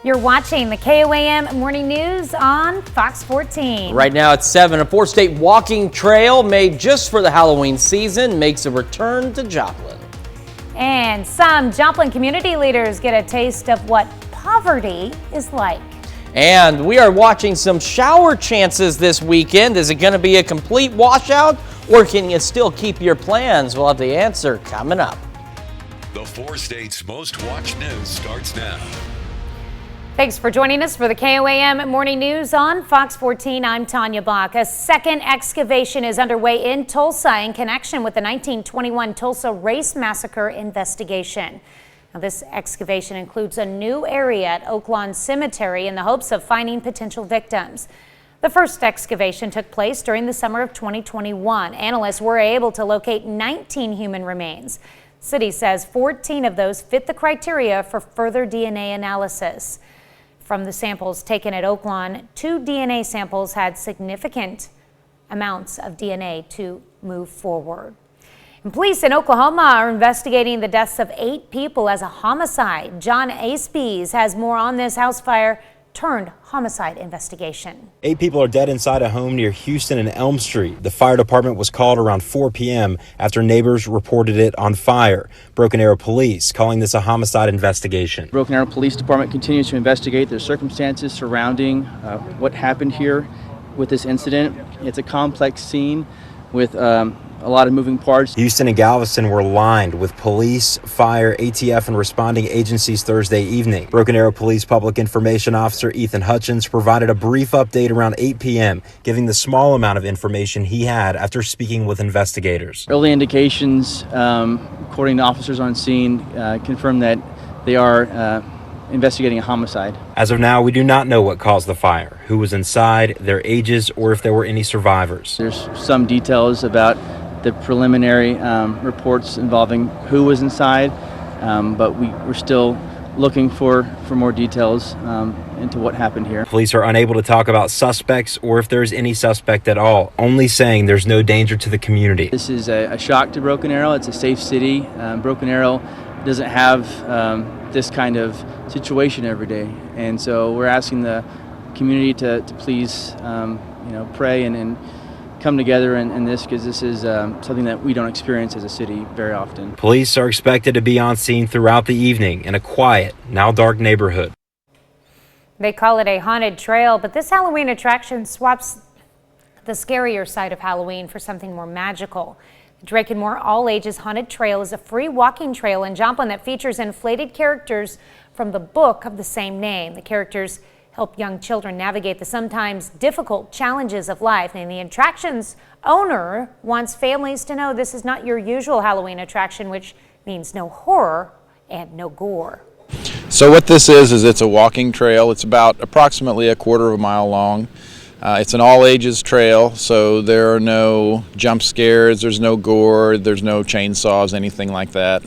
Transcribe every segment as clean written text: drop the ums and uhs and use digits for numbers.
You're watching the KOAM Morning News on Fox 14. Right now it's 7. A four-state walking trail made just for the Halloween season makes a return to Joplin. And some Joplin community leaders get a taste of what poverty is like. And we are watching some shower chances this weekend. Is it going to be a complete washout, or can you still keep your plans? We'll have the answer coming up. The four states' most watched news starts now. Thanks for joining us for the KOAM Morning News on Fox 14. I'm Tanya Bach. A second excavation is underway in Tulsa in connection with the 1921 Tulsa Race Massacre investigation. Now, this excavation includes a new area at Oaklawn Cemetery in the hopes of finding potential victims. The first excavation took place during the summer of 2021. Analysts were able to locate 19 human remains. The city says 14 of those fit the criteria for further DNA analysis. From the samples taken at Oaklawn, 2 DNA samples had significant amounts of DNA to move forward. And police in Oklahoma are investigating the deaths of 8 people as a homicide. John Aspies has more on this house fire turned homicide investigation. 8 people are dead inside a home near Houston and Elm Street. The fire department was called around 4 p.m. after neighbors reported it on fire. Broken Arrow Police calling this a homicide investigation. Broken Arrow Police Department continues to investigate the circumstances surrounding what happened here with this incident. It's a complex scene with a lot of moving parts. Houston and Galveston were lined with police, fire, ATF, and responding agencies Thursday evening. Broken Arrow Police Public Information Officer Ethan Hutchins provided a brief update around 8 p.m., giving the small amount of information he had after speaking with investigators. Early indications, according to officers on scene, confirm that they are investigating a homicide. As of now, we do not know what caused the fire, who was inside, their ages, or if there were any survivors. There's some details about the preliminary reports involving who was inside, but we're still looking for more details into what happened here. Police are unable to talk about suspects or if there's any suspect at all, only saying there's no danger to the community. This is a shock to Broken Arrow. It's a safe city. Broken Arrow doesn't have this kind of situation every day, and so we're asking the community to please pray and come together in this, because this is something that we don't experience as a city very often. Police are expected to be on scene throughout the evening in a quiet, now dark neighborhood. They call it a haunted trail, but this Halloween attraction swaps the scarier side of Halloween for something more magical. The Drake and Moore All Ages Haunted Trail is a free walking trail in Joplin that features inflated characters from the book of the same name. The characters help young children navigate the sometimes difficult challenges of life, and the attraction's owner wants families to know this is not your usual Halloween attraction, which means no horror and no gore. So what this is it's a walking trail. It's about approximately a quarter of a mile long. It's an all-ages trail, so there are no jump scares, there's no gore, there's no chainsaws, anything like that.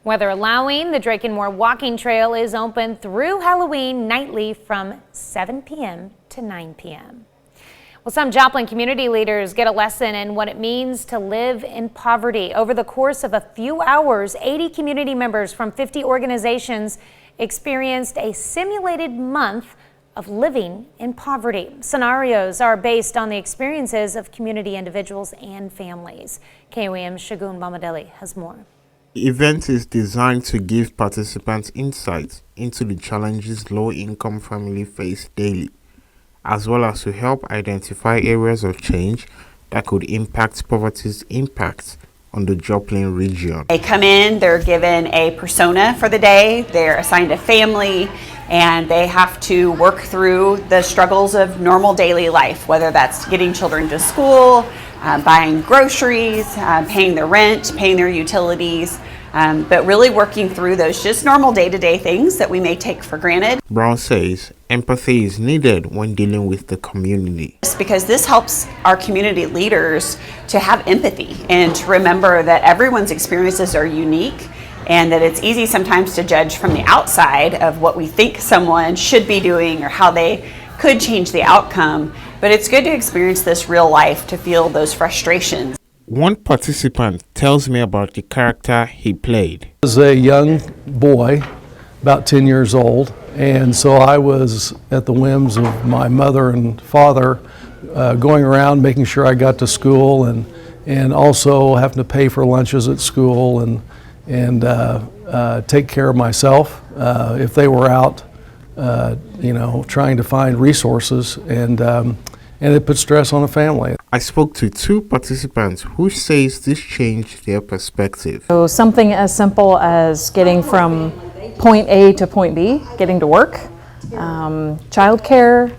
Weather allowing, the Drake and Moore Walking Trail is open through Halloween nightly from 7 p.m. to 9 p.m. Well, some Joplin community leaders get a lesson in what it means to live in poverty. Over the course of a few hours, 80 community members from 50 organizations experienced a simulated month of living in poverty. Scenarios are based on the experiences of community individuals and families. KOAM's Shagun Mamadeli has more. The event is designed to give participants insights into the challenges low-income families face daily, as well as to help identify areas of change that could impact poverty's impact on the Joplin region. They come in, they're given a persona for the day, they're assigned a family, and they have to work through the struggles of normal daily life, whether that's getting children to school, buying groceries, paying their rent, paying their utilities, but really working through those just normal day-to-day things that we may take for granted. Brown says empathy is needed when dealing with the community. Because this helps our community leaders to have empathy and to remember that everyone's experiences are unique, and that it's easy sometimes to judge from the outside of what we think someone should be doing or how they could change the outcome. But it's good to experience this real life to feel those frustrations. One participant tells me about the character he played. As a young boy, about 10 years old, And so I was at the whims of my mother and father, going around making sure I got to school, and also having to pay for lunches at school and take care of myself if they were out, trying to find resources, and it put stress on the family. I spoke to two participants who says this changed their perspective. So something as simple as getting from point A to point B, getting to work, childcare,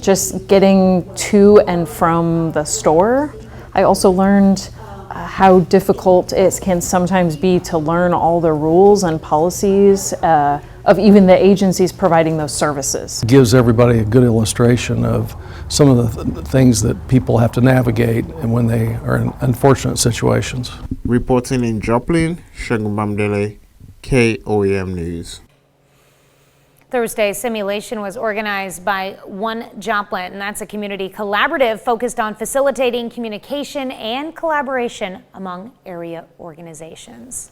just getting to and from the store. I also learned how difficult it can sometimes be to learn all the rules and policies of even the agencies providing those services. It gives everybody a good illustration of some of the things that people have to navigate and when they are in unfortunate situations. Reporting in Joplin, Shagun Bamdele, KOAM News. Thursday's simulation was organized by One Joplin, and that's a community collaborative focused on facilitating communication and collaboration among area organizations.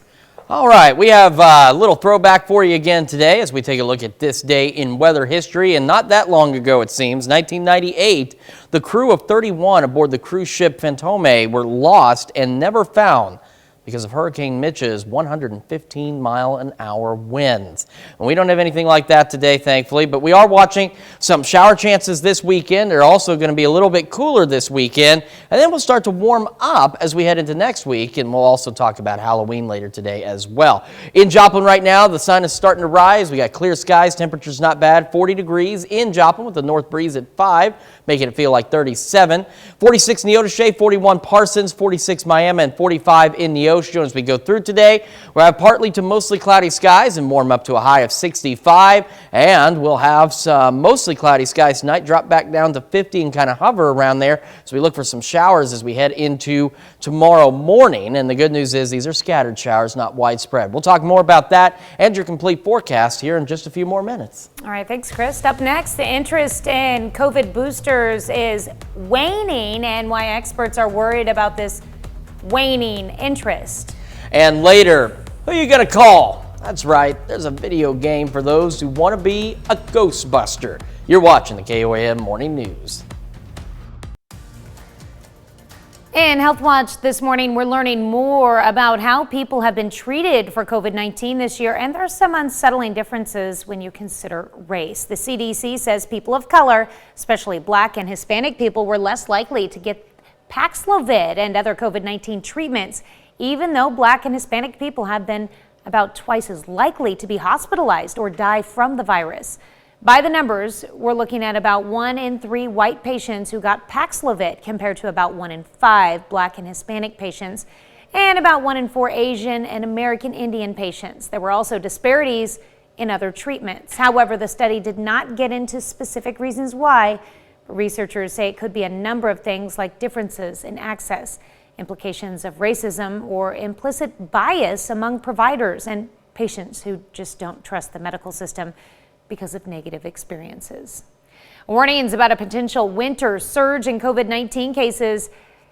All right, we have a little throwback for you again today as we take a look at this day in weather history. And not that long ago, it seems, 1998, the crew of 31 aboard the cruise ship Fantome were lost and never found because of Hurricane Mitch's 115-mile-an-hour winds. And we don't have anything like that today, thankfully, but we are watching some shower chances this weekend. They're also going to be a little bit cooler this weekend, and then we'll start to warm up as we head into next week, and we'll also talk about Halloween later today as well. In Joplin right now, the sun is starting to rise. We got clear skies, temperatures not bad, 40 degrees in Joplin with the north breeze at 5, making it feel like 37. 46 Neodesha, 41 Parsons, 46 Miami, and 45 in Neosho. As we go through today, we'll have partly to mostly cloudy skies and warm up to a high of 65, and we'll have some mostly cloudy skies tonight, drop back down to 50 and kind of hover around there. So we look for some showers as we head into tomorrow morning, and the good news is these are scattered showers, not widespread. We'll talk more about that and your complete forecast here in just a few more minutes. All right, thanks, Chris. Up next, the interest in COVID boosters is waning, and why experts are worried about this waning interest. And later, who are you going to call? That's right, there's a video game for those who want to be a Ghostbuster. You're watching the KOAM Morning News. In Health Watch this morning, we're learning more about how people have been treated for COVID-19 this year, and there are some unsettling differences when you consider race. The CDC says people of color, especially Black and Hispanic people, were less likely to get Paxlovid and other COVID-19 treatments, even though Black and Hispanic people have been about twice as likely to be hospitalized or die from the virus. By the numbers, we're looking at about 1 in 3 white patients who got Paxlovid compared to about 1 in 5 Black and Hispanic patients, and about 1 in 4 Asian and American Indian patients. There were also disparities in other treatments. However, the study did not get into specific reasons why. Researchers say it could be a number of things like differences in access, implications of racism, or implicit bias among providers and patients who just don't trust the medical system because of negative experiences. Warnings about a potential winter surge in COVID-19 cases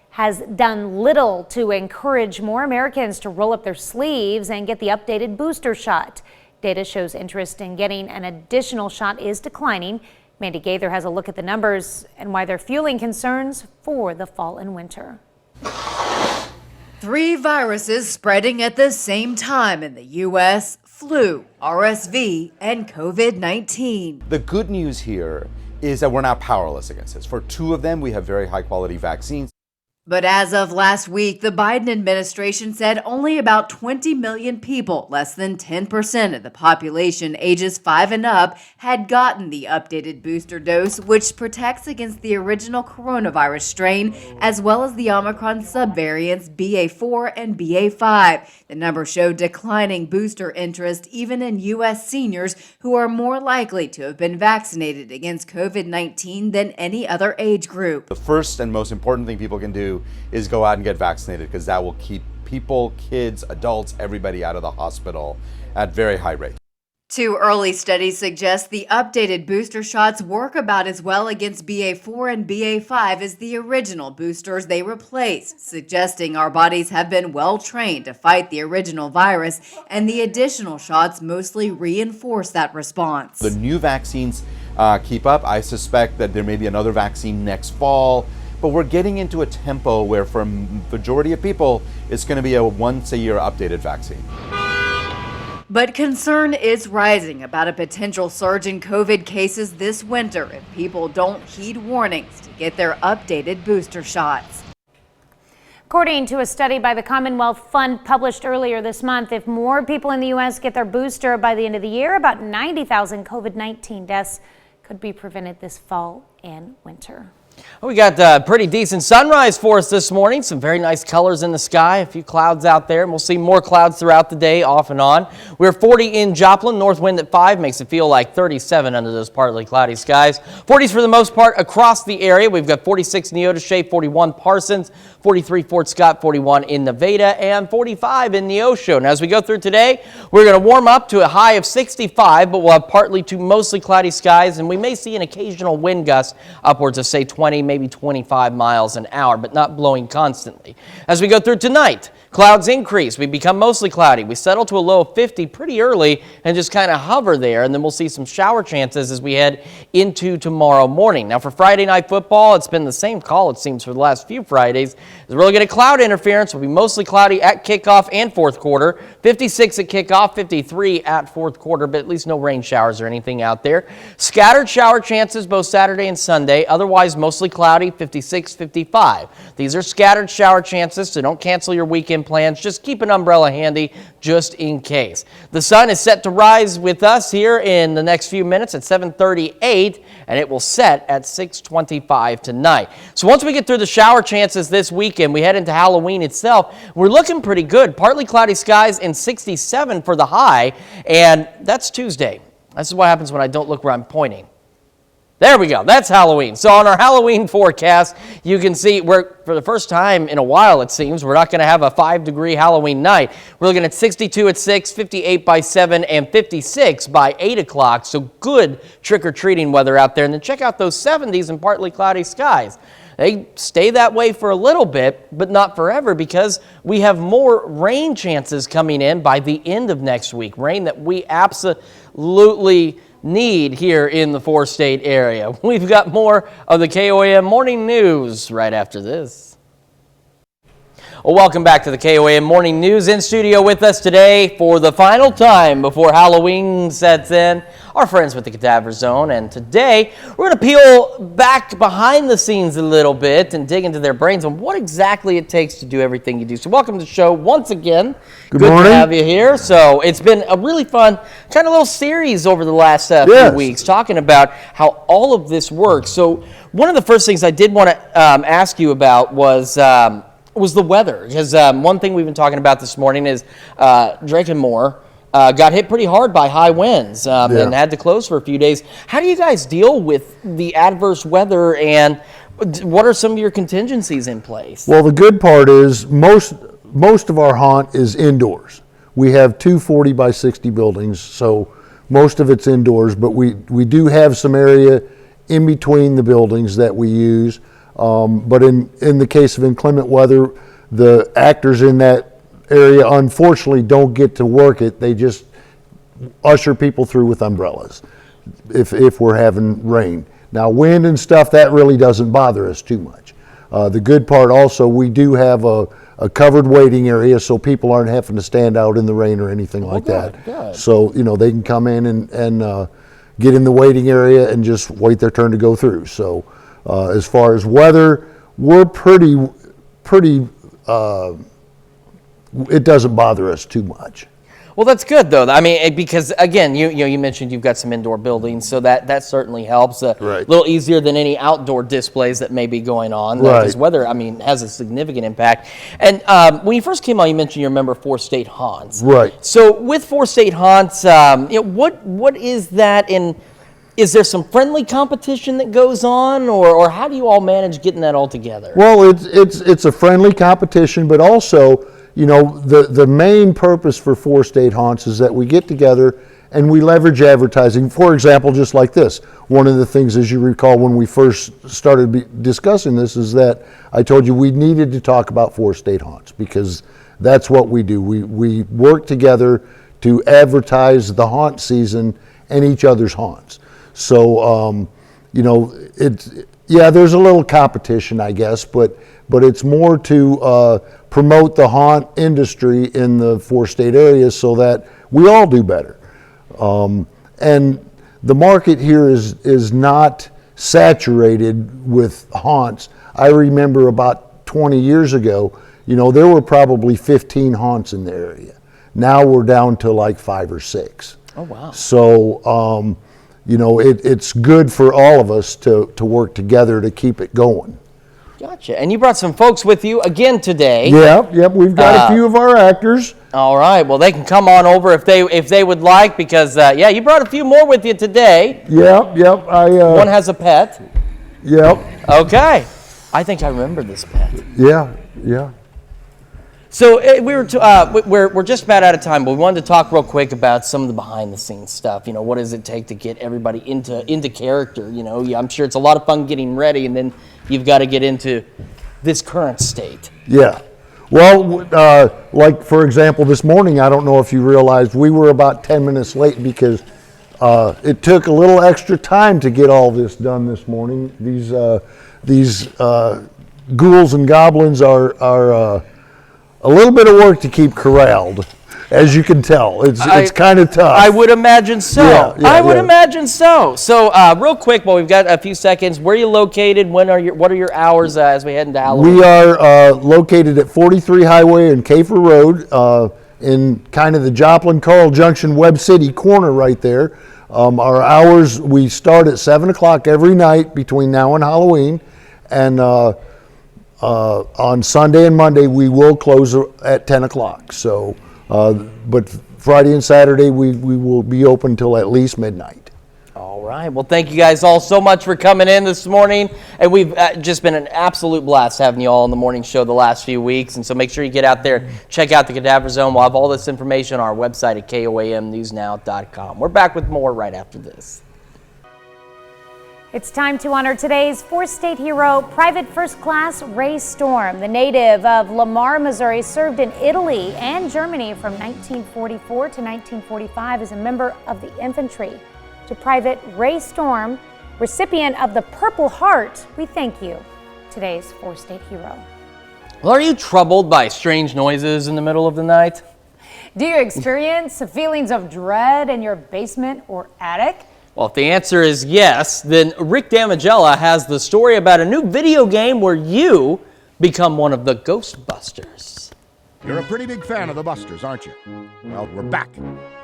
has done little to encourage more Americans to roll up their sleeves and get the updated booster shot. Data shows interest in getting an additional shot is declining. Mandy Gaither has a look at the numbers and why they're fueling concerns for the fall and winter. 3 viruses spreading at the same time in the U.S. flu, RSV, and COVID-19. The good news here is that we're not powerless against this. For 2 of them, we have very high quality vaccines. But as of last week, the Biden administration said only about 20 million people, less than 10% of the population ages 5 and up, had gotten the updated booster dose, which protects against the original coronavirus strain, as well as the Omicron subvariants BA4 and BA5. The numbers show declining booster interest even in U.S. seniors who are more likely to have been vaccinated against COVID-19 than any other age group. The first and most important thing people can do is go out and get vaccinated, because that will keep people, kids, adults, everybody out of the hospital at very high rates. Two early studies suggest the updated booster shots work about as well against BA4 and BA5 as the original boosters they replace, suggesting our bodies have been well trained to fight the original virus, and the additional shots mostly reinforce that response. The new vaccines keep up. I suspect that there may be another vaccine next fall, but we're getting into a tempo where for a majority of people, it's going to be a once-a-year updated vaccine. But concern is rising about a potential surge in COVID cases this winter if people don't heed warnings to get their updated booster shots. According to a study by the Commonwealth Fund published earlier this month, if more people in the U.S. get their booster by the end of the year, about 90,000 COVID-19 deaths could be prevented this fall and winter. We got a pretty decent sunrise for us this morning. Some very nice colors in the sky, a few clouds out there, and we'll see more clouds throughout the day off and on. We're 40 in Joplin, north wind at 5 makes it feel like 37 under those partly cloudy skies. 40s for the most part across the area. We've got 46 Neodesha, 41 Parsons, 43 Fort Scott, 41 in Nevada, and 45 in Neosho. And as we go through today, we're going to warm up to a high of 65, but we'll have partly to mostly cloudy skies, and we may see an occasional wind gust upwards of, say, 20, maybe 25 miles an hour, but not blowing constantly. As we go through tonight, clouds increase. We become mostly cloudy. We settle to a low of 50 pretty early and just kind of hover there, and then we'll see some shower chances as we head into tomorrow morning. Now for Friday night football, it's been the same call, it seems, for the last few Fridays. We're really getting cloud interference. We'll be mostly cloudy at kickoff and fourth quarter. 56 at kickoff, 53 at fourth quarter, but at least no rain showers or anything out there. Scattered shower chances both Saturday and Sunday. Otherwise, mostly cloudy, 56, 55. These are scattered shower chances, so don't cancel your weekend plans. Just keep an umbrella handy just in case. The sun is set to rise with us here in the next few minutes at 7:38, and it will set at 6:25 tonight. So once we get through the shower chances this weekend, we head into Halloween itself. We're looking pretty good. Partly cloudy skies and 67 for the high, and that's Tuesday. This is what happens when I don't look where I'm pointing. There we go. That's Halloween. So on our Halloween forecast, you can see we're, for the first time in a while, it seems, we're not going to have a 5-degree Halloween night. We're looking at 62 at 6, 58 by 7, and 56 by 8 o'clock. So good trick-or-treating weather out there. And then check out those 70s and partly cloudy skies. They stay that way for a little bit, but not forever, because we have more rain chances coming in by the end of next week. Rain that we absolutely need here in the four-state area. We've got more of the KOAM Morning News right after this. Well, welcome back to the KOAM Morning News. In studio with us today for the final time before Halloween sets in, our friends with the Cadaver Zone. And today we're going to peel back behind the scenes a little bit and dig into their brains on what exactly it takes to do everything you do. So welcome to the show once again. Good morning. To have you here. So it's been a really fun kind of little series over the last few weeks talking about how all of this works. So one of the first things I did want to ask you about was the weather, because one thing we've been talking about this morning is Drake and Moore got hit pretty hard by high winds and had to close for a few days. How do you guys deal with the adverse weather, and what are some of your contingencies in place? Well, the good part is most of our haunt is indoors. We have 2 40 by 60 buildings, so most of it's indoors, but we do have some area in between the buildings that we use. But in the case of inclement weather, the actors in that area unfortunately don't get to work it. They just usher people through with umbrellas if we're having rain. Now wind and stuff, that really doesn't bother us too much. The good part also, we do have a covered waiting area, so people aren't having to stand out in the rain or anything like that. Good. So, they can come in and get in the waiting area and just wait their turn to go through. So as far as weather, we're pretty it doesn't bother us too much. Well, that's good, though. I mean, because, again, you mentioned you've got some indoor buildings, so that certainly helps. A little easier than any outdoor displays that may be going on. Because weather, has a significant impact. And when you first came on, you mentioned you remember 4-state haunts. Right. So with 4-state haunts, what is that in? Is there some friendly competition that goes on, or how do you all manage getting that all together? Well, it's a friendly competition, but also, the main purpose for 4-state haunts is that we get together and we leverage advertising. For example, just like this, one of the things, as you recall, when we first started discussing this, is that I told you we needed to talk about 4-state haunts, because that's what we do. We work together to advertise the haunt season and each other's haunts. So, you know, there's a little competition, I guess, but it's more to promote the haunt industry in the 4-state areas so that we all do better. And the market here is not saturated with haunts. I remember about 20 years ago, you know, there were probably 15 haunts in the area. Now we're down to like 5 or 6. Oh, wow. So, you know, it's good for all of us to work together to keep it going. Gotcha. And you brought some folks with you again today. Yep. We've got a few of our actors. All right. Well, they can come on over if they would like, because you brought a few more with you today. Yep. One has a pet. Yep. Okay. I think I remember this pet. Yeah. So we're just about out of time, but we wanted to talk real quick about some of the behind-the-scenes stuff. You know, what does it take to get everybody into character? You know, I'm sure it's a lot of fun getting ready, and then you've got to get into this current state. Yeah. Well, like for example, this morning, I don't know if you realized, we were about 10 minutes late because it took a little extra time to get all this done this morning. These ghouls and goblins are a little bit of work to keep corralled, as you can tell. It's kind of tough. I would imagine so. I would imagine so. So real quick, while we've got a few seconds, where are you located? What are your hours as we head into Halloween? We are located at 43 Highway and Kafer Road, in kind of the Joplin-Carl Junction, Webb City corner right there. Our hours, we start at 7 o'clock every night between now and Halloween, and on Sunday and Monday we will close at 10 o'clock. So, but Friday and Saturday we will be open till at least midnight. All right. Well, thank you guys all so much for coming in this morning. And we've just been an absolute blast having you all on the morning show the last few weeks. And so make sure you get out there, check out the Cadaver Zone. We'll have all this information on our website at KOAMnewsnow.com. We're back with more right after this. It's time to honor today's 4-state hero, Private First Class Ray Storm. The native of Lamar, Missouri, served in Italy and Germany from 1944 to 1945 as a member of the infantry. To Private Ray Storm, recipient of the Purple Heart, we thank you, today's 4-state hero. Well, are you troubled by strange noises in the middle of the night? Do you experience feelings of dread in your basement or attic? Well, if the answer is yes, then Rick Damagella has the story about a new video game where you become one of the Ghostbusters. You're a pretty big fan of the Busters, aren't you? Well, we're back.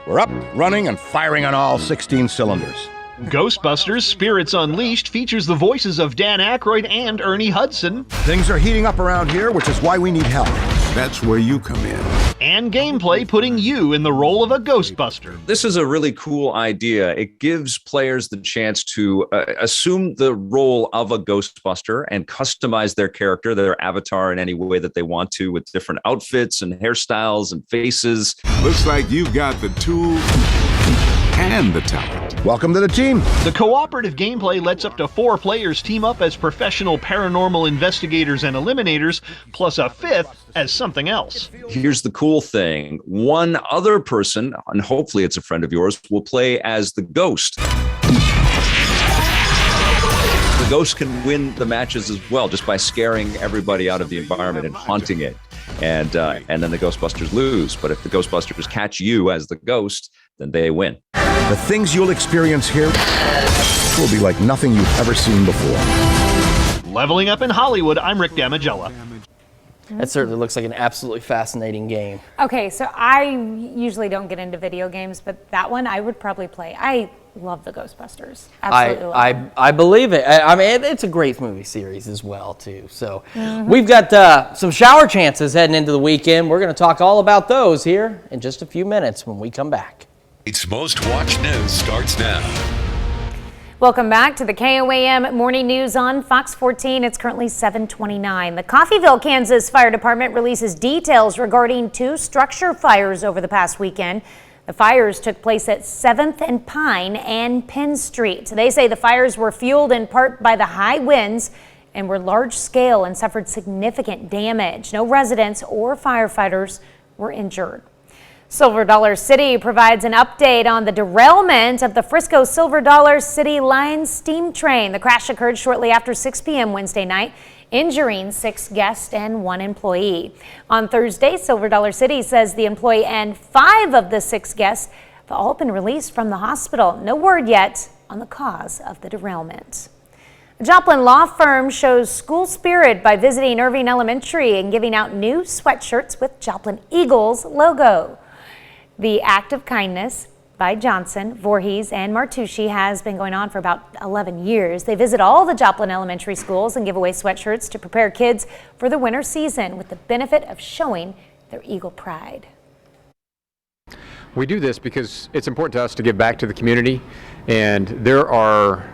We're up, running, and firing on all 16 cylinders. Ghostbusters Spirits Unleashed features the voices of Dan Aykroyd and Ernie Hudson. Things are heating up around here, which is why we need help. That's where you come in. And gameplay putting you in the role of a Ghostbuster. This is a really cool idea. It gives players the chance to assume the role of a Ghostbuster and customize their character, their avatar in any way that they want to, with different outfits and hairstyles and faces. Looks like you've got the tools and the talent. Welcome to the team. The cooperative gameplay lets up to 4 players team up as professional paranormal investigators and eliminators, plus a 5th as something else. Here's the cool thing. One other person, and hopefully it's a friend of yours, will play as the ghost. The ghost can win the matches as well, just by scaring everybody out of the environment and haunting it. And then the Ghostbusters lose. But if the Ghostbusters catch you as the ghost, then they win. The things you'll experience here will be like nothing you've ever seen before. Leveling Up in Hollywood, I'm Rick Damagella. That certainly looks like an absolutely fascinating game. Okay, so I usually don't get into video games, but that one I would probably play. I love the Ghostbusters. Absolutely love them. I believe it. I mean, it's a great movie series as well, too. So we've got some shower chances heading into the weekend. We're going to talk all about those here in just a few minutes when we come back. It's Most Watched News starts now. Welcome back to the KOAM Morning News on Fox 14. It's currently 7:29. The Coffeyville, Kansas Fire Department releases details regarding 2 structure fires over the past weekend. The The fires took place at 7th and Pine and Penn Street. They say the fires were fueled in part by the high winds and were large scale and suffered significant damage. No residents or firefighters were injured. Silver Dollar City provides an update on the derailment of the Frisco Silver Dollar City Line steam train. The crash occurred shortly after 6 p.m. Wednesday night, injuring 6 guests and 1 employee. On Thursday, Silver Dollar City says the employee and 5 of the 6 guests have all been released from the hospital. No word yet on the cause of the derailment. A Joplin law firm shows school spirit by visiting Irving Elementary and giving out new sweatshirts with Joplin Eagles logo. The act of kindness by Johnson, Voorhees, and Martucci has been going on for about 11 years. They visit all the Joplin elementary schools and give away sweatshirts to prepare kids for the winter season with the benefit of showing their Eagle pride. We do this because it's important to us to give back to the community, and there are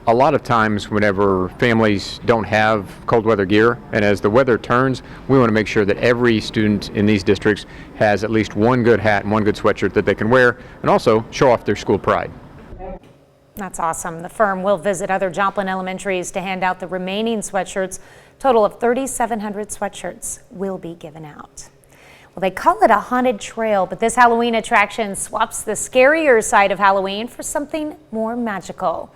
a lot of times whenever families don't have cold weather gear, and as the weather turns, we want to make sure that every student in these districts has at least one good hat and one good sweatshirt that they can wear and also show off their school pride. That's awesome. The firm will visit other Joplin elementaries to hand out the remaining sweatshirts. A total of 3,700 sweatshirts will be given out. Well, they call it a haunted trail, but this Halloween attraction swaps the scarier side of Halloween for something more magical.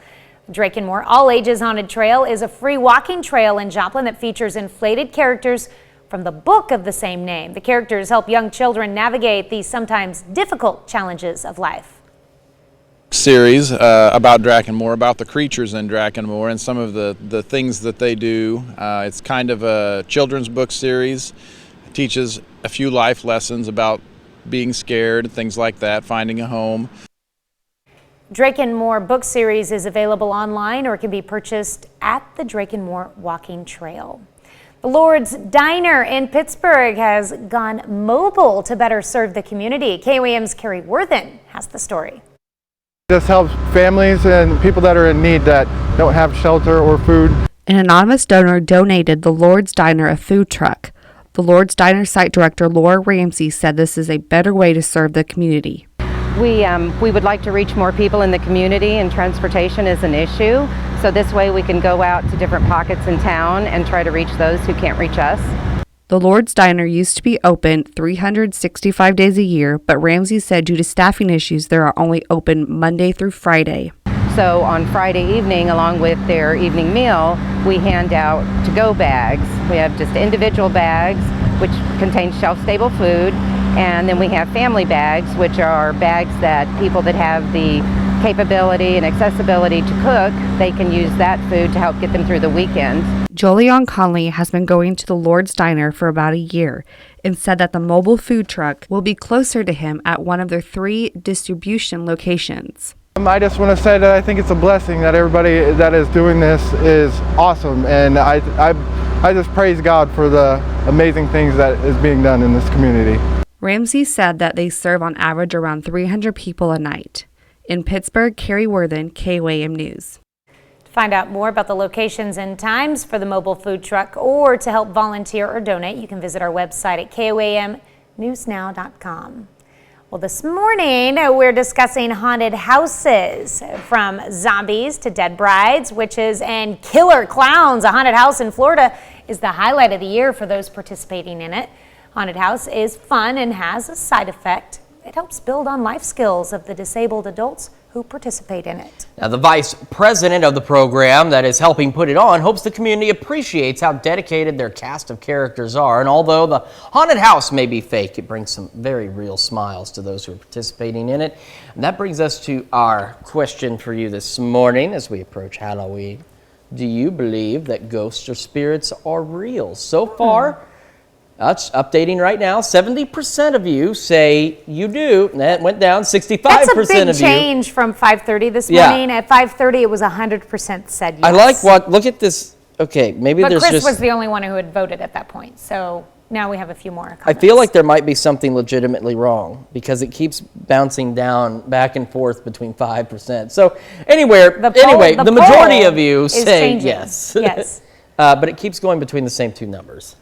Drake and Moore All Ages Haunted Trail is a free walking trail in Joplin that features inflated characters from the book of the same name. The characters help young children navigate these sometimes difficult challenges of life. Series about Drakenmore, about the creatures in Drakenmore and some of the things that they do. It's kind of a children's book series. It teaches a few life lessons about being scared, things like that, finding a home. Drake and Moore book series is available online or can be purchased at the Drake and Moore Walking Trail. The Lord's Diner in Pittsburgh has gone mobile to better serve the community. KOAM's Carrie Worthen has the story. This helps families and people that are in need that don't have shelter or food. An anonymous donor donated the Lord's Diner a food truck. The Lord's Diner site director Laura Ramsey said this is a better way to serve the community. We would like to reach more people in the community, and transportation is an issue. So this way we can go out to different pockets in town and try to reach those who can't reach us. The Lord's Diner used to be open 365 days a year, but Ramsey said due to staffing issues, they are only open Monday through Friday. So on Friday evening, along with their evening meal, we hand out to-go bags. We have just individual bags, which contain shelf-stable food, and then we have family bags, which are bags that people that have the capability and accessibility to cook, they can use that food to help get them through the weekend. Jolion Conley has been going to the Lord's Diner for about a year and said that the mobile food truck will be closer to him at one of their 3 distribution locations. I just want to say that I think it's a blessing that everybody that is doing this is awesome, and I just praise God for the amazing things that is being done in this community. Ramsey said that they serve on average around 300 people a night. In Pittsburgh, Carrie Worthen, KOAM News. To find out more about the locations and times for the mobile food truck or to help volunteer or donate, you can visit our website at KOAMnewsnow.com. Well, this morning we're discussing haunted houses, from zombies to dead brides, witches, and killer clowns. A haunted house in Florida is the highlight of the year for those participating in it. Haunted house is fun and has a side effect. It helps build on life skills of the disabled adults who participate in it. Now, the vice president of the program that is helping put it on hopes the community appreciates how dedicated their cast of characters are. And although the haunted house may be fake, it brings some very real smiles to those who are participating in it. And that brings us to our question for you this morning as we approach Halloween. Do you believe that ghosts or spirits are real? So far, that's updating right now. 70% of you say you do. That went down. 65% That's a big of you. change from 5:30 this morning. At 5:30, it was 100% said yes. I like what. Look at this. Okay, maybe But there's Chris just. was the only one who had voted at that point. So now we have a few more comments. I feel like there might be something legitimately wrong because it keeps bouncing down back and forth between 5%. So anyway, the majority of you say changing. yes. Yes. But it keeps going between the same two numbers.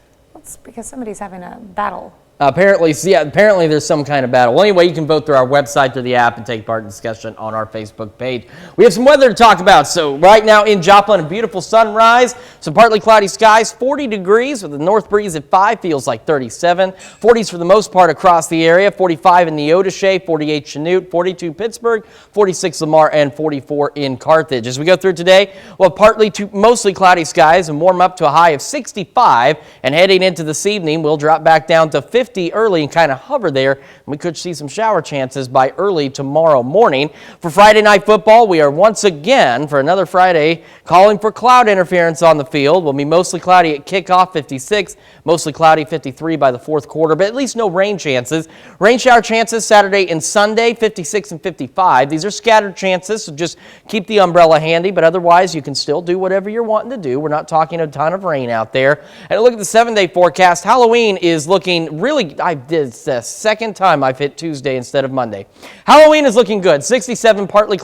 It's because somebody's having a battle Apparently there's some kind of battle. Well, anyway, you can vote through our website, through the app, and take part in discussion on our Facebook page. We have some weather to talk about. So right now in Joplin, a beautiful sunrise, some partly cloudy skies, 40 degrees with a north breeze at 5, feels like 37. 40s for the most part across the area, 45 in Neodesha, 48 Chanute, 42 Pittsburgh, 46 Lamar, and 44 in Carthage. As we go through today, we'll have partly to mostly cloudy skies and warm up to a high of 65. And heading into this evening, we'll drop back down to 50 early and kind of hover there. We could see some shower chances by early tomorrow morning. For Friday night football, we are once again, for another Friday, calling for cloud interference on the field. We'll be mostly cloudy at kickoff, 56, mostly cloudy, 53 by the fourth quarter, but at least no rain chances. Rain shower chances Saturday and Sunday, 56 and 55. These are scattered chances, so just keep the umbrella handy, but otherwise you can still do whatever you're wanting to do. We're not talking a ton of rain out there. And look at the 7-day forecast. Halloween is looking really, it's the second time I've hit Tuesday instead of Monday. Halloween is looking good. 67 partly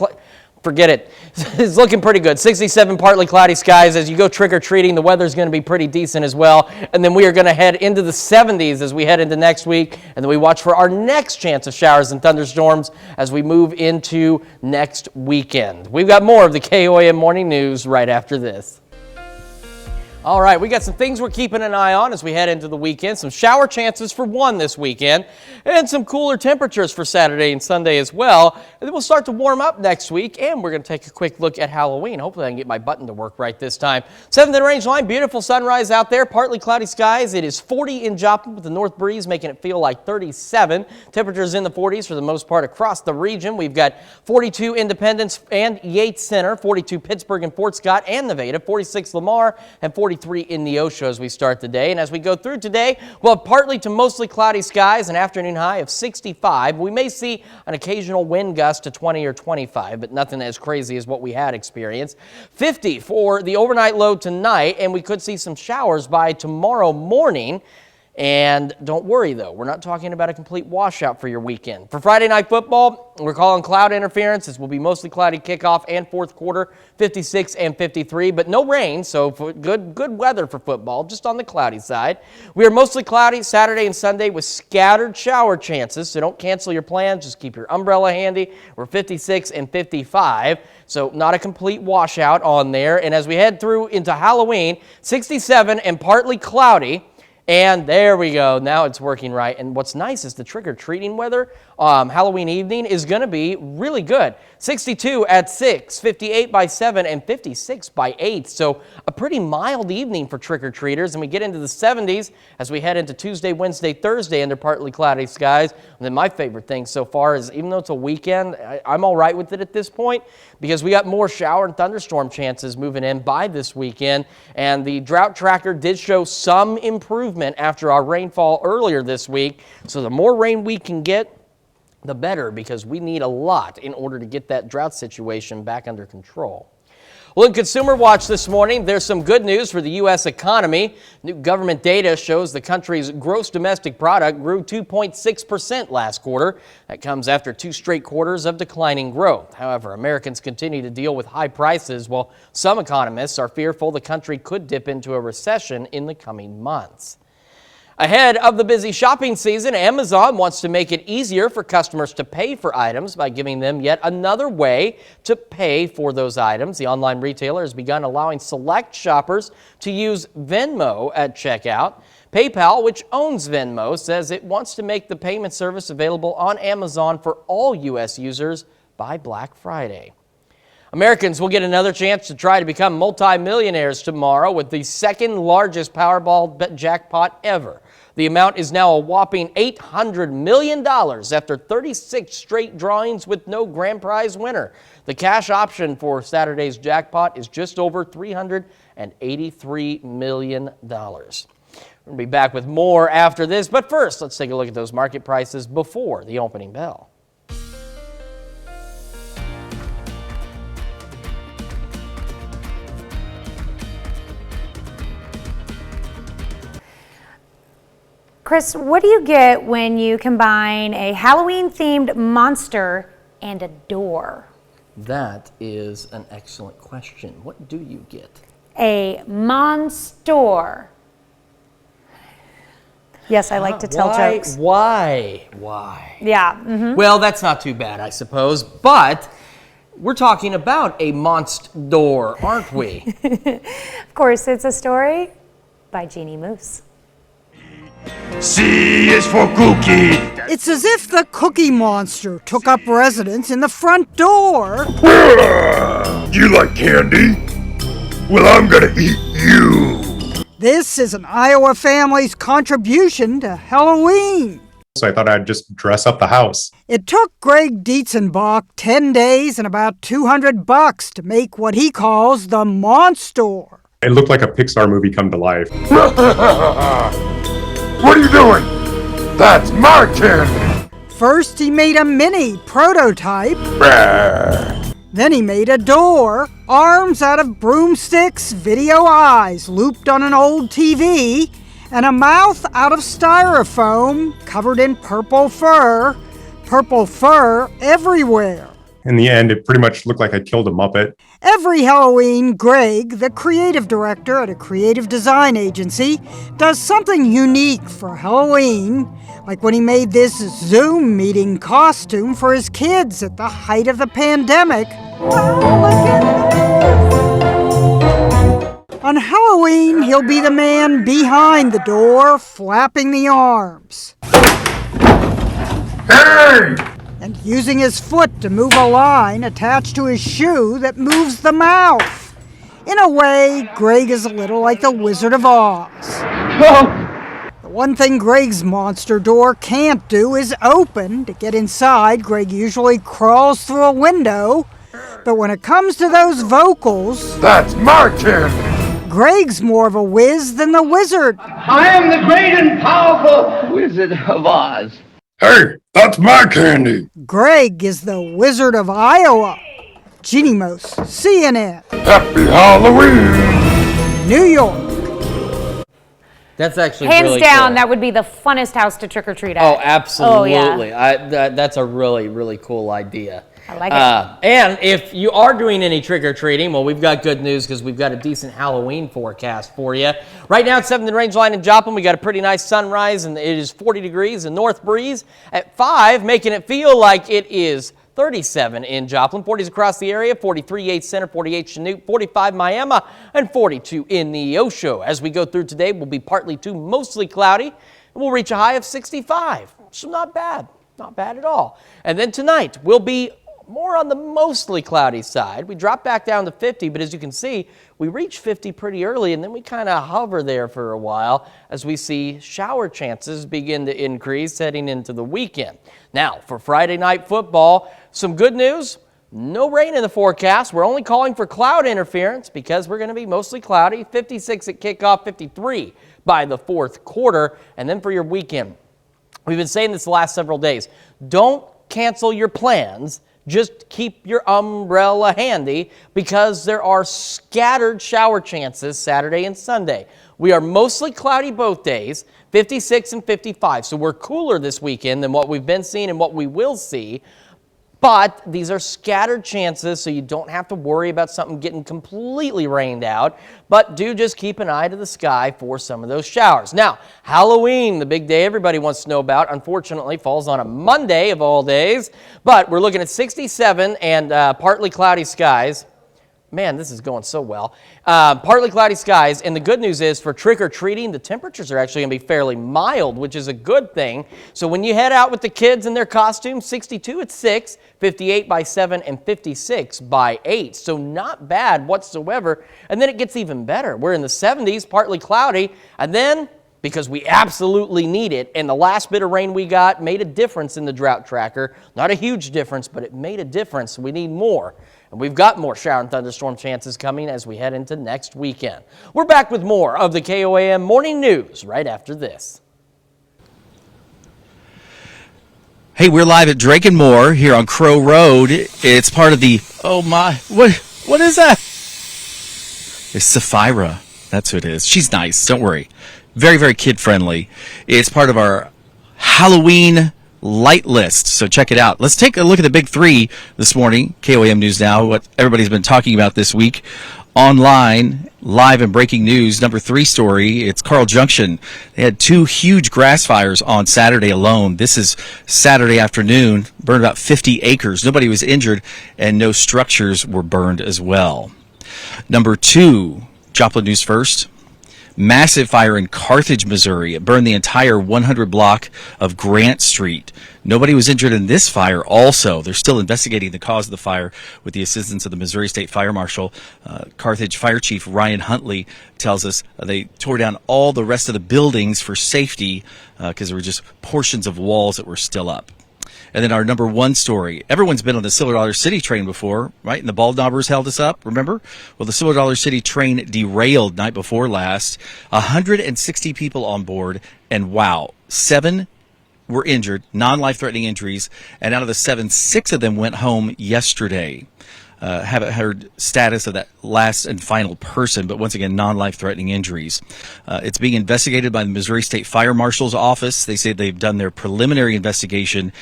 forget it. It's looking pretty good. 67 partly cloudy skies. As you go trick-or-treating, the weather's going to be pretty decent as well. And then we are going to head into the 70s as we head into next week. And then we watch for our next chance of showers and thunderstorms as we move into next weekend. We've got more of the KOAM Morning News right after this. All right, we got some things we're keeping an eye on as we head into the weekend. Some shower chances for 1 this weekend and some cooler temperatures for Saturday and Sunday as well. And then we'll start to warm up next week, and we're going to take a quick look at Halloween. Hopefully I can get my button to work right this time. 7th range line, beautiful sunrise out there, partly cloudy skies. It is 40 in Joplin with the north breeze making it feel like 37. Temperatures in the 40s for the most part across the region. We've got 42 Independence and Yates Center, 42 Pittsburgh and Fort Scott and Nevada, 46 Lamar, and 43 in Neosho as we start the day. And as we go through today, we'll have partly to mostly cloudy skies, an afternoon high of 65. We may see an occasional wind gust to 20 or 25, but nothing as crazy as what we had experienced. 50 for the overnight low tonight, and we could see some showers by tomorrow morning. And don't worry, though, we're not talking about a complete washout for your weekend. For Friday night football, we're calling cloud interference. This will be mostly cloudy kickoff and fourth quarter, 56 and 53, but no rain, so good weather for football, just on the cloudy side. We are mostly cloudy Saturday and Sunday with scattered shower chances, so don't cancel your plans. Just keep your umbrella handy. We're 56 and 55, so not a complete washout on there. And as we head through into Halloween, 67 and partly cloudy. And there we go. Now it's working right. And what's nice is the trick-or-treating weather Halloween evening is going to be really good. 62 at 6, 58 by 7, and 56 by 8. So a pretty mild evening for trick-or-treaters. And we get into the 70s as we head into Tuesday, Wednesday, Thursday under partly cloudy skies. And then my favorite thing so far is, even though it's a weekend, I'm all right with it at this point because we got more shower and thunderstorm chances moving in by this weekend. And the drought tracker did show some improvement after our rainfall earlier this week. So the more rain we can get, the better, because we need a lot in order to get that drought situation back under control. Well, in Consumer Watch this morning, there's some good news for the U.S. economy. New government data shows the country's gross domestic product grew 2.6% last quarter. That comes after 2 straight quarters of declining growth. However, Americans continue to deal with high prices, while some economists are fearful the country could dip into a recession in the coming months. Ahead of the busy shopping season, Amazon wants to make it easier for customers to pay for items by giving them yet another way to pay for those items. The online retailer has begun allowing select shoppers to use Venmo at checkout. PayPal, which owns Venmo, says it wants to make the payment service available on Amazon for all U.S. users by Black Friday. Americans will get another chance to try to become multimillionaires tomorrow with the second largest Powerball jackpot ever. The amount is now a whopping $800 million after 36 straight drawings with no grand prize winner. The cash option for Saturday's jackpot is just over $383 million. We'll be back with more after this, but first, let's take a look at those market prices before the opening bell. Chris, what do you get when you combine a Halloween-themed monster and a door? That is an excellent question. What do you get? A monster. Yes, I like to tell jokes. Why? Yeah. Mm-hmm. Well, that's not too bad, I suppose. But we're talking about a monster, aren't we? Of course, it's a story by Jeannie Moose. C is for cookie. It's as if the Cookie Monster took up residence in the front door. You like candy? Well, I'm gonna eat you. This is an Iowa family's contribution to Halloween. So I thought I'd just dress up the house. It took Greg Dietzenbach 10 days and about $200 to make what he calls the Monster. It looked like a Pixar movie come to life. What are you doing? That's my candy. First, he made a mini prototype. Then he made a door, arms out of broomsticks, video eyes looped on an old TV, and a mouth out of styrofoam covered in purple fur everywhere. In the end, it pretty much looked like I killed a Muppet. Every Halloween, Greg, the creative director at a creative design agency, does something unique for Halloween, like when he made this Zoom meeting costume for his kids at the height of the pandemic. Wow, look at this! On Halloween, he'll be the man behind the door, flapping the arms. Hey! And using his foot to move a line attached to his shoe that moves the mouth. In a way, Greg is a little like the Wizard of Oz. The one thing Greg's monster door can't do is open. To get inside, Greg usually crawls through a window. But when it comes to those vocals... That's my candy! Greg's more of a whiz than the wizard. I am the great and powerful Wizard of Oz. Hey, that's my candy. Greg is the Wizard of Iowa. Jeannie Moose, CNN. Happy Halloween. New York. That's actually Hands really down, cool. that would be the funnest house to trick or treat at. Oh, absolutely. Oh, yeah. That's a really, really cool idea. I like it. And if you are doing any trick-or-treating, well, we've got good news because we've got a decent Halloween forecast for you. Right now, it's 7th and Range Line in Joplin. We got a pretty nice sunrise, and it is 40 degrees, a north breeze at 5, making it feel like it is 37 in Joplin, 40s across the area, 43 Yates Center, 48 Chanute, 45 Miami, and 42 in Neosho. As we go through today, we'll be partly to mostly cloudy, and we'll reach a high of 65. So not bad at all. And then tonight, we'll be more on the mostly cloudy side. We drop back down to 50, but as you can see, we reach 50 pretty early, and then we kind of hover there for a while as we see shower chances begin to increase heading into the weekend. Now, for Friday night football, some good news. No rain in the forecast. We're only calling for cloud interference because we're going to be mostly cloudy. 56 at kickoff, 53 by the fourth quarter. And then for your weekend, we've been saying this the last several days. Don't cancel your plans. Just keep your umbrella handy because there are scattered shower chances Saturday and Sunday. We are mostly cloudy both days, 56 and 55. So we're cooler this weekend than what we've been seeing and what we will see. But these are scattered chances, so you don't have to worry about something getting completely rained out. But do just keep an eye to the sky for some of those showers. Now, Halloween, the big day everybody wants to know about, unfortunately falls on a Monday of all days. But we're looking at 67 and partly cloudy skies. Man, this is going so well. Partly cloudy skies, and the good news is for trick-or-treating, the temperatures are actually going to be fairly mild, which is a good thing. So when you head out with the kids in their costumes, 62 at 6, 58 by 7, and 56 by 8. So not bad whatsoever. And then it gets even better. We're in the 70s, partly cloudy, and then because we absolutely need it, and the last bit of rain we got made a difference in the drought tracker. Not a huge difference, but it made a difference. We need more. And we've got more shower and thunderstorm chances coming as we head into next weekend. We're back with more of the KOAM Morning News right after this. Hey, we're live at Drake and Moore here on Crow Road. It's part of the, oh my, what is that? It's Sapphira. That's who it is. She's nice. Don't worry. Very, very kid-friendly. It's part of our Halloween light list, so check it out. Let's take a look at the big three this morning. KOAM News Now, what everybody's been talking about this week. Online, live and breaking news, number 3 story, it's Carl Junction. They had 2 huge grass fires on Saturday alone. This is Saturday afternoon, burned about 50 acres. Nobody was injured, and no structures were burned as well. Number 2, Joplin News First. Massive fire in Carthage, Missouri. It burned the entire 100 block of Grant Street. Nobody was injured in this fire also. They're still investigating the cause of the fire with the assistance of the Missouri State Fire Marshal. Carthage Fire Chief Ryan Huntley tells us they tore down all the rest of the buildings for safety because there were just portions of walls that were still up. And then our number 1 story. Everyone's been on the Silver Dollar City train before, right? And the bald knobbers held us up, remember? Well, the Silver Dollar City train derailed night before last. 160 people on board, and wow, 7 were injured, non-life-threatening injuries, and out of the 7, 6 of them went home yesterday. Haven't heard status of that last and final person, but once again, non-life-threatening injuries. It's being investigated by the Missouri State Fire Marshal's office. They say they've done their preliminary investigation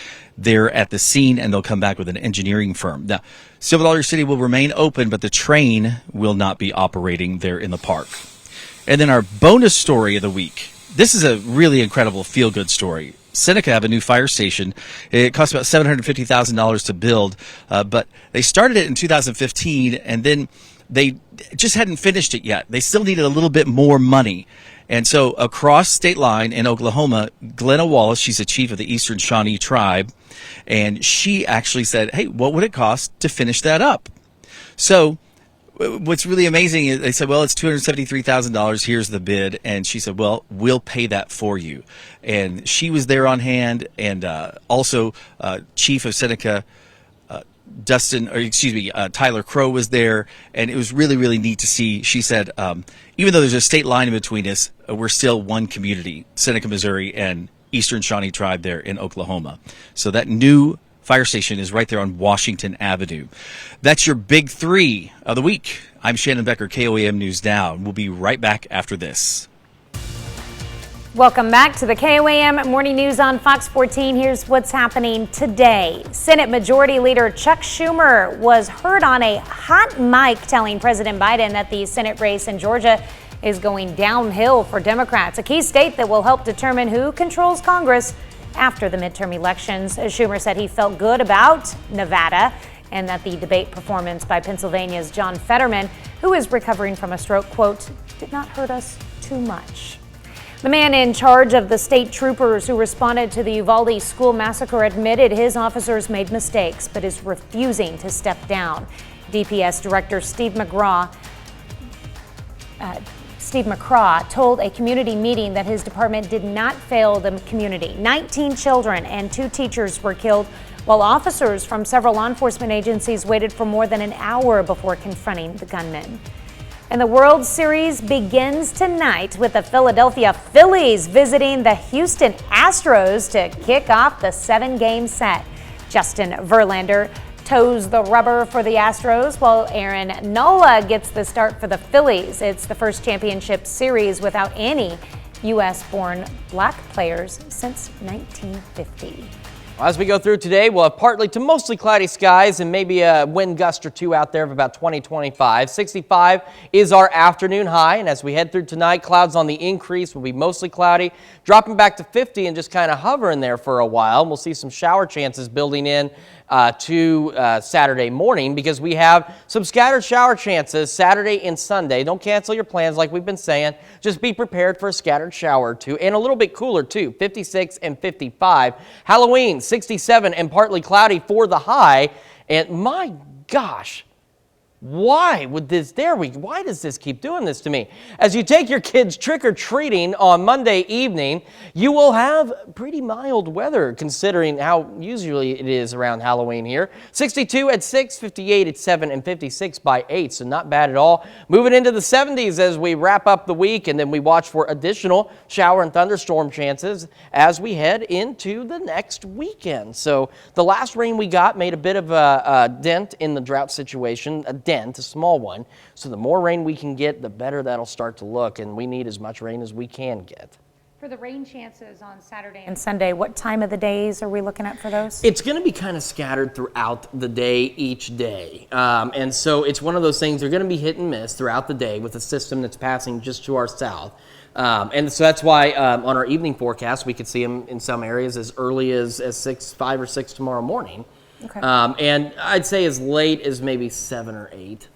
there at the scene, and they'll come back with an engineering firm. Now, Silver Dollar City will remain open, but the train will not be operating there in the park. And then our bonus story of the week. This is a really incredible feel-good story. Seneca have a new fire station. It cost about $750,000 to build, but they started it in 2015, and then they just hadn't finished it yet. They still needed a little bit more money. And so across state line in Oklahoma, Glenna Wallace, she's the chief of the Eastern Shawnee tribe, and she actually said, hey, what would it cost to finish that up? So what's really amazing is they said, well, it's $273,000. Here's the bid. And she said, well, we'll pay that for you. And she was there on hand, and also chief of Seneca, Tyler Crow was there, and it was really, really neat to see. She said, even though there's a state line in between us, we're still one community, Seneca, Missouri, and Eastern Shawnee tribe there in Oklahoma. So that new fire station is right there on Washington Avenue. That's your big 3 of the week. I'm Shannon Becker, KOAM News Now, and we'll be right back after this. Welcome back to the KOAM Morning News on Fox 14. Here's what's happening today. Senate Majority Leader Chuck Schumer was heard on a hot mic telling President Biden that the Senate race in Georgia is going downhill for Democrats, a key state that will help determine who controls Congress after the midterm elections. Schumer said he felt good about Nevada and that the debate performance by Pennsylvania's John Fetterman, who is recovering from a stroke, quote, did not hurt us too much. The man in charge of the state troopers who responded to the Uvalde school massacre admitted his officers made mistakes, but is refusing to step down. DPS Director Steve McCraw told a community meeting that his department did not fail the community. 19 children and 2 teachers were killed, while officers from several law enforcement agencies waited for more than an hour before confronting the gunmen. And the World Series begins tonight with the Philadelphia Phillies visiting the Houston Astros to kick off the 7-game set. Justin Verlander toes the rubber for the Astros, while Aaron Nola gets the start for the Phillies. It's the first championship series without any U.S.-born black players since 1950. As we go through today, we'll have partly to mostly cloudy skies and maybe a wind gust or 2 out there of about 20-25. 65 is our afternoon high, and as we head through tonight, clouds on the increase will be mostly cloudy, dropping back to 50 and just kind of hovering there for a while. We'll see some shower chances building in to Saturday morning because we have some scattered shower chances Saturday and Sunday. Don't cancel your plans like we've been saying. Just be prepared for a scattered shower or 2 and a little bit cooler too, 56 and 55. Halloween, 67 and partly cloudy for the high. And my gosh, why does this keep doing this to me? As you take your kids trick-or-treating on Monday evening, you will have pretty mild weather considering how usually it is around Halloween here. 62 at 6, 58 at 7, and 56 by 8, so not bad at all. Moving into the 70s as we wrap up the week, and then we watch for additional shower and thunderstorm chances as we head into the next weekend. So the last rain we got made a bit of a dent in the drought situation, a small one. So the more rain we can get, the better that'll start to look, and we need as much rain as we can get. For the rain chances on Saturday and Sunday, what time of the days are we looking at for those? It's going to be kind of scattered throughout the day each day. And so it's one of those things, they're going to be hit and miss throughout the day with a system that's passing just to our south. And so that's why on our evening forecast, we could see them in some areas as early as 5 or 6 tomorrow morning. Okay. And I'd say as late as maybe 7 or 8.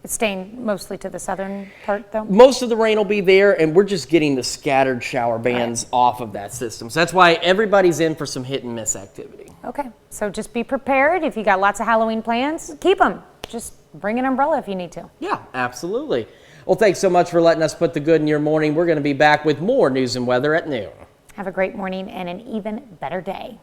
It's staying mostly to the southern part, though? Most of the rain will be there, and we're just getting the scattered shower bands off of that system. So that's why everybody's in for some hit and miss activity. Okay, so just be prepared. If you got lots of Halloween plans, keep them. Just bring an umbrella if you need to. Yeah, absolutely. Well, thanks so much for letting us put the good in your morning. We're going to be back with more news and weather at noon. Have a great morning and an even better day.